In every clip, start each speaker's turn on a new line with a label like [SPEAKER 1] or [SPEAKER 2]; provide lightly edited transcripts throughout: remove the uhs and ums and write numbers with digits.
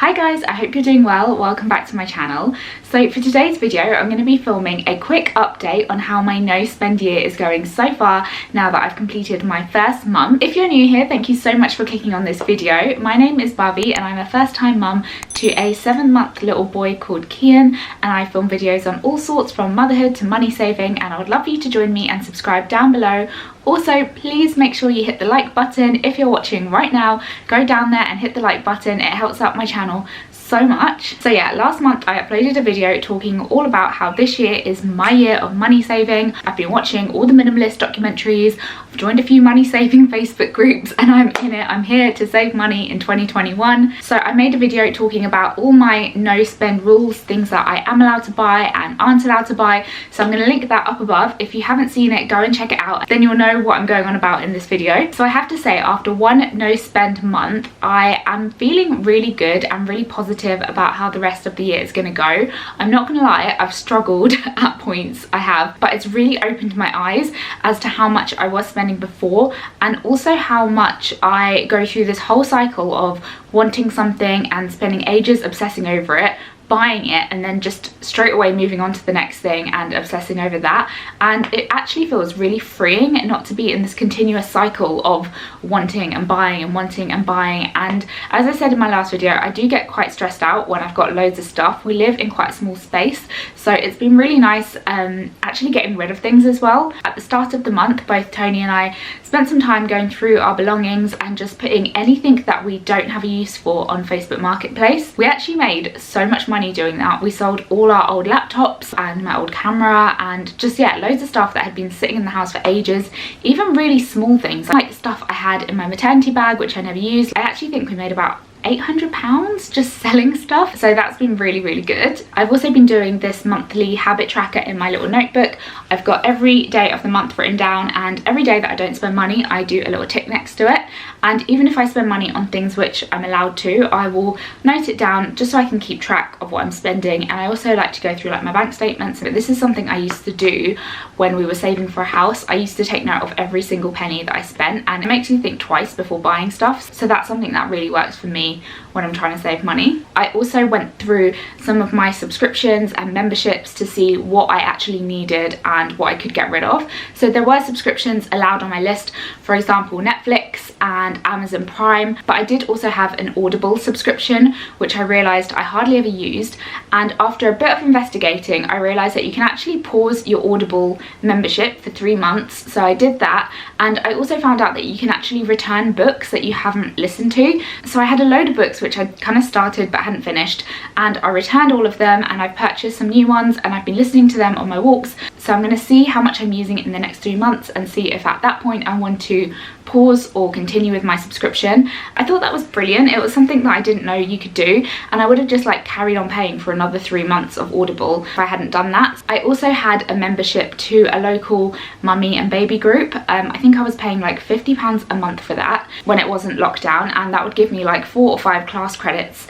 [SPEAKER 1] Hi guys, I hope you're doing well. Welcome back to my channel. So for today's video, I'm going to be filming a quick update on how my no spend year is going so far now that I've completed my first month. If you're new here, thank you so much for clicking on this video. My name is Barbie and I'm a first time mum to a 7-month little boy called Kian, and I film videos on all sorts from motherhood to money saving, and I would love for you to join me and subscribe down below. Also, please make sure you hit the like button. If you're watching right now, go down there and hit the like button. It helps out my channel so much. So yeah, last month I uploaded a video talking all about how this year is my year of money saving. I've been watching all the minimalist documentaries, I've joined a few money saving Facebook groups, and I'm in it. I'm here to save money in 2021. So I made a video talking about all my no spend rules, things that I am allowed to buy and aren't allowed to buy. So I'm going to link that up above. If you haven't seen it, go and check it out, then you'll know what I'm going on about in this video. So I have to say, after one no spend month, I am feeling really good and really positive about how the rest of the year is going to go. I'm not going to lie, I've struggled at points, I have, but it's really opened my eyes as to how much I was spending before, and also how much I go through this whole cycle of wanting something and spending ages obsessing over it, buying it, and then just straight away moving on to the next thing and obsessing over that. And it actually feels really freeing not to be in this continuous cycle of wanting and buying and wanting and buying. And as I said in my last video, I do get quite stressed out when I've got loads of stuff. We live in quite a small space, so it's been really nice actually getting rid of things as well. At the start of the month, both Tony and I spent some time going through our belongings and just putting anything that we don't have a use for on Facebook Marketplace. We actually made so much money doing that. We sold all our old laptops and my old camera and just, yeah, loads of stuff that had been sitting in the house for ages. Even really small things like stuff I had in my maternity bag which I never used. I actually think we made about £800 just selling stuff, so that's been really good. I've also been doing this monthly habit tracker in my little notebook. I've got every day of the month written down, and every day that I don't spend money I do a little tick next to it. And even if I spend money on things which I'm allowed to, I will note it down just so I can keep track of what I'm spending. And I also like to go through like my bank statements. This is something I used to do when we were saving for a house. I used to take note of every single penny that I spent, and it makes me think twice before buying stuff. So that's something that really works for me when I'm trying to save money. I also went through some of my subscriptions and memberships to see what I actually needed and what I could get rid of. So there were subscriptions allowed on my list, for example Netflix and Amazon Prime, but I did also have an Audible subscription which I realised I hardly ever used. And after a bit of investigating, I realised that you can actually pause your Audible membership for 3 months. So I did that, and I also found out that you can actually return books that you haven't listened to. So I had a load of books which I kind of started but hadn't finished, and I returned all of them, and I've purchased some new ones and I've been listening to them on my walks. So I'm going to see how much I'm using it in the next 3 months and see if at that point I want to pause or continue with my subscription. I thought that was brilliant. It was something that I didn't know you could do, and I would have just like carried on paying for another 3 months of Audible if I hadn't done that. I also had a membership to a local mummy and baby group. I think I was paying like £50 a month for that when it wasn't lockdown, and that would give me like 4 or 5 class credits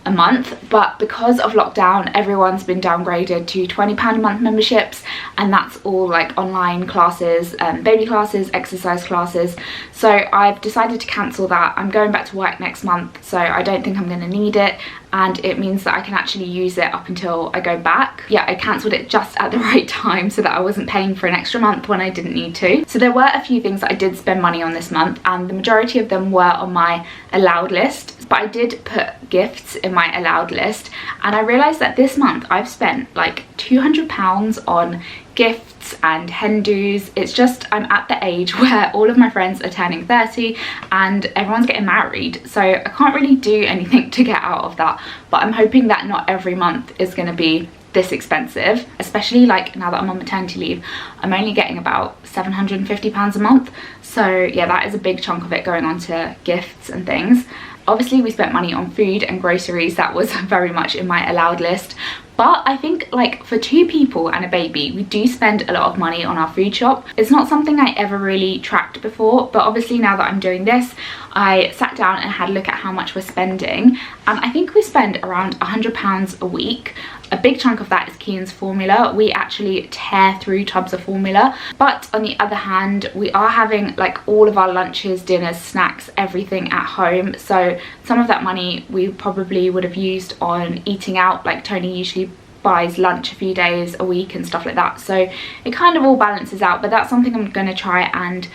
[SPEAKER 1] a month. But because of lockdown, everyone's been downgraded to £20 a month memberships, and that's all like online classes, baby classes, exercise classes. So I've decided to cancel that. I'm going back to work next month, so I don't think I'm going to need it, and it means that I can actually use it up until I go back. Yeah, I cancelled it just at the right time so that I wasn't paying for an extra month when I didn't need to. So there were a few things that I did spend money on this month, and the majority of them were on my allowed list. But I did put gifts in my allowed list, and I realised that this month I've spent like £200 on gifts and hen do's. It's just, I'm at the age where all of my friends are turning 30 and everyone's getting married, so I can't really do anything to get out of that. But I'm hoping that not every month is going to be this expensive, especially like now that I'm on maternity leave. I'm only getting about £750 a month, so yeah, that is a big chunk of it going on to gifts and things. Obviously we spent money on food and groceries. That was very much in my allowed list. But I think like for 2 people and a baby, we do spend a lot of money on our food shop. It's not something I ever really tracked before, but obviously now that I'm doing this, I sat down and had a look at how much we're spending, and I think we spend around £100 a week. A big chunk of that is Kian's formula. We actually tear through tubs of formula, but on the other hand, we are having like all of our lunches, dinners, snacks, everything at home. So some of that money we probably would have used on eating out. Like Tony usually buys lunch a few days a week and stuff like that, so it kind of all balances out. But that's something I'm going to try and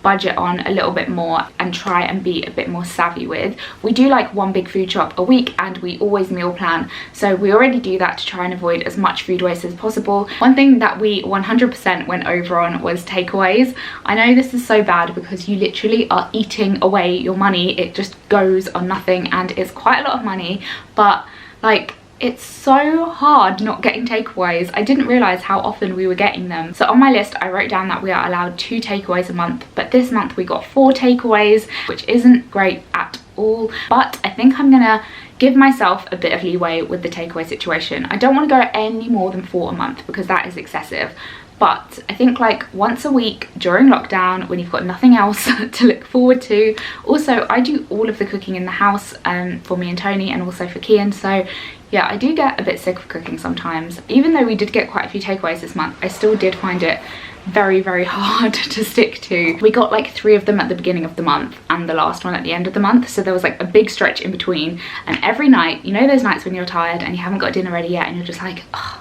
[SPEAKER 1] budget on a little bit more and try and be a bit more savvy with. We do like one big food shop a week, and we always meal plan, so we already do that to try and avoid as much food waste as possible. One thing that we 100% went over on was takeaways. I know this is so bad because you literally are eating away your money. It just goes on nothing, and it's quite a lot of money, but like it's so hard not getting takeaways. I didn't realise how often we were getting them. So on my list I wrote down that we are allowed 2 takeaways a month, but this month we got 4 takeaways, which isn't great at all. But I think I'm gonna give myself a bit of leeway with the takeaway situation. I don't want to go any more than 4 a month because that is excessive. But I think like once a week during lockdown when you've got nothing else to look forward to. Also, I do all of the cooking in the house for me and Tony, and also for Kian, so yeah, I do get a bit sick of cooking sometimes. Even though we did get quite a few takeaways this month, I still did find it very hard to stick to. We got like 3 of them at the beginning of the month and the last one at the end of the month, so there was like a big stretch in between. And every night, you know those nights when you're tired and you haven't got dinner ready yet and you're just like, oh,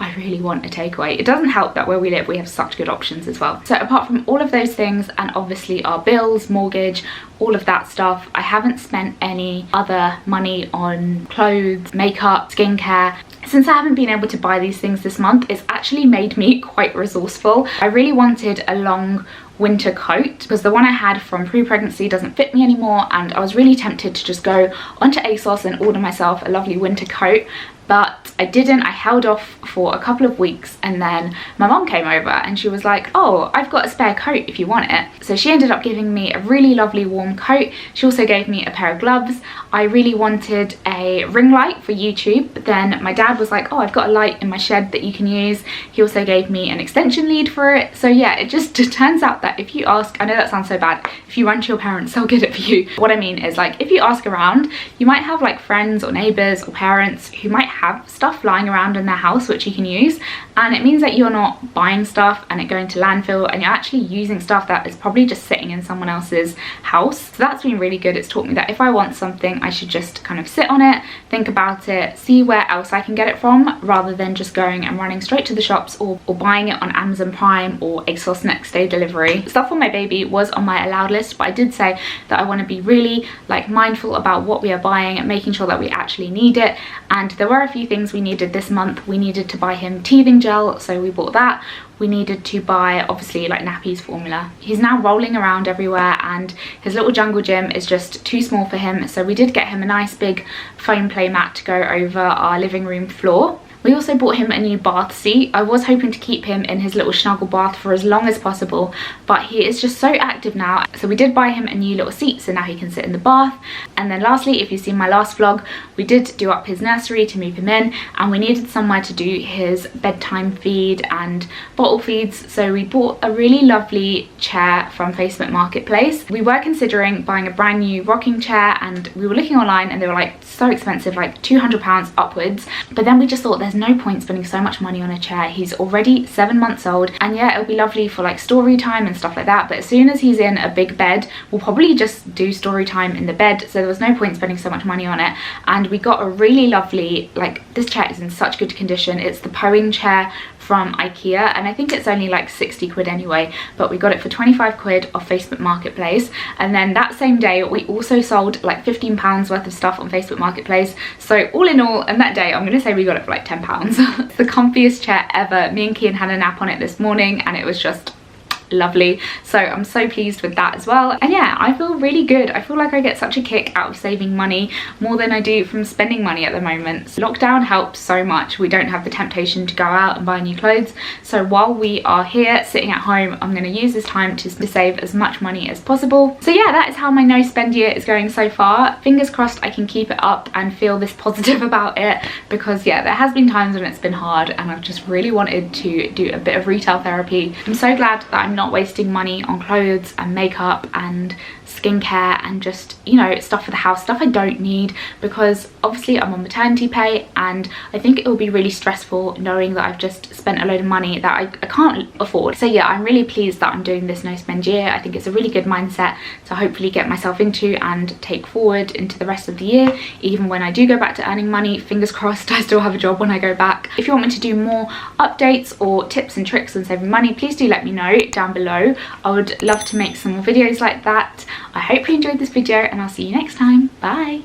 [SPEAKER 1] I really want a takeaway. It doesn't help that where we live we have such good options as well. So apart from all of those things, and obviously our bills, mortgage, all of that stuff, I haven't spent any other money on clothes, makeup, skincare. Since I haven't been able to buy these things this month, it's actually made me quite resourceful. I really wanted a long winter coat because the one I had from pre-pregnancy doesn't fit me anymore, and I was really tempted to just go onto ASOS and order myself a lovely winter coat, but I didn't. I held off for a couple of weeks, and then my mom came over and she was like, oh, I've got a spare coat if you want it. So she ended up giving me a really lovely warm coat. She also gave me a pair of gloves. I really wanted a ring light for YouTube, but then my dad was like, oh, I've got a light in my shed that you can use. He also gave me an extension lead for it. So yeah, it just turns out that if you ask, I know that sounds so bad, if you run to your parents, they'll get it for you. What I mean is, like, if you ask around, you might have like friends or neighbors or parents who might have stuff lying around in their house which you can use, and it means that you're not buying stuff and it going to landfill, and you're actually using stuff that is probably just sitting in someone else's house. So that's been really good. It's taught me that if I want something, I should just kind of sit on it, think about it, see where else I can get it from, rather than just going and running straight to the shops or buying it on Amazon Prime or ASOS next day delivery. Stuff for my baby was on my allowed list, but I did say that I want to be really like mindful about what we are buying and making sure that we actually need it. And there were a few things we needed this month. We needed to buy him teething gel, so we bought that. We needed to buy obviously like nappies formula. He's now rolling around everywhere and his little jungle gym is just too small for him, so we did get him a nice big foam play mat to go over our living room floor. We also bought him a new bath seat. I was hoping to keep him in his little snuggle bath for as long as possible, but he is just so active now. So we did buy him a new little seat, so now he can sit in the bath. And then lastly, if you've seen my last vlog, we did do up his nursery to move him in, and we needed somewhere to do his bedtime feed and bottle feeds. So we bought a really lovely chair from Facebook Marketplace. We were considering buying a brand new rocking chair, and we were looking online and they were like so expensive, like £200 upwards. But then we just thought there's no point spending so much money on a chair. He's already 7 months old, and yeah, it'll be lovely for like story time and stuff like that, but as soon as he's in a big bed, we'll probably just do story time in the bed, so there was no point spending so much money on it. And we got a really lovely, like, this chair is in such good condition. It's the Poing chair from IKEA, and I think it's only like 60 quid anyway, but we got it for 25 quid off Facebook Marketplace. And then that same day we also sold like £15 worth of stuff on Facebook Marketplace. So all in all, and that day I'm gonna say we got it for like £10. It's the comfiest chair ever. Me and Kian had a nap on it this morning and it was just lovely, so I'm so pleased with that as well. And yeah, I feel really good. I feel like I get such a kick out of saving money more than I do from spending money at the moment. So lockdown helps so much. We don't have the temptation to go out and buy new clothes, so while we are here sitting at home, I'm going to use this time to save as much money as possible. So yeah, that is how my no spend year is going so far. Fingers crossed I can keep it up and feel this positive about it, because yeah, there has been times when it's been hard and I've just really wanted to do a bit of retail therapy. I'm so glad that I'm not wasting money on clothes and makeup and skincare and just, you know, stuff for the house, stuff I don't need, because obviously I'm on maternity pay and I think it will be really stressful knowing that I've just spent a load of money that I can't afford. So yeah, I'm really pleased that I'm doing this no spend year. I think it's a really good mindset to hopefully get myself into and take forward into the rest of the year. Even when I do go back to earning money, fingers crossed I still have a job when I go back. If you want me to do more updates or tips and tricks on saving money, please do let me know down below. I would love to make some more videos like that. I hope you enjoyed this video and I'll see you next time. Bye.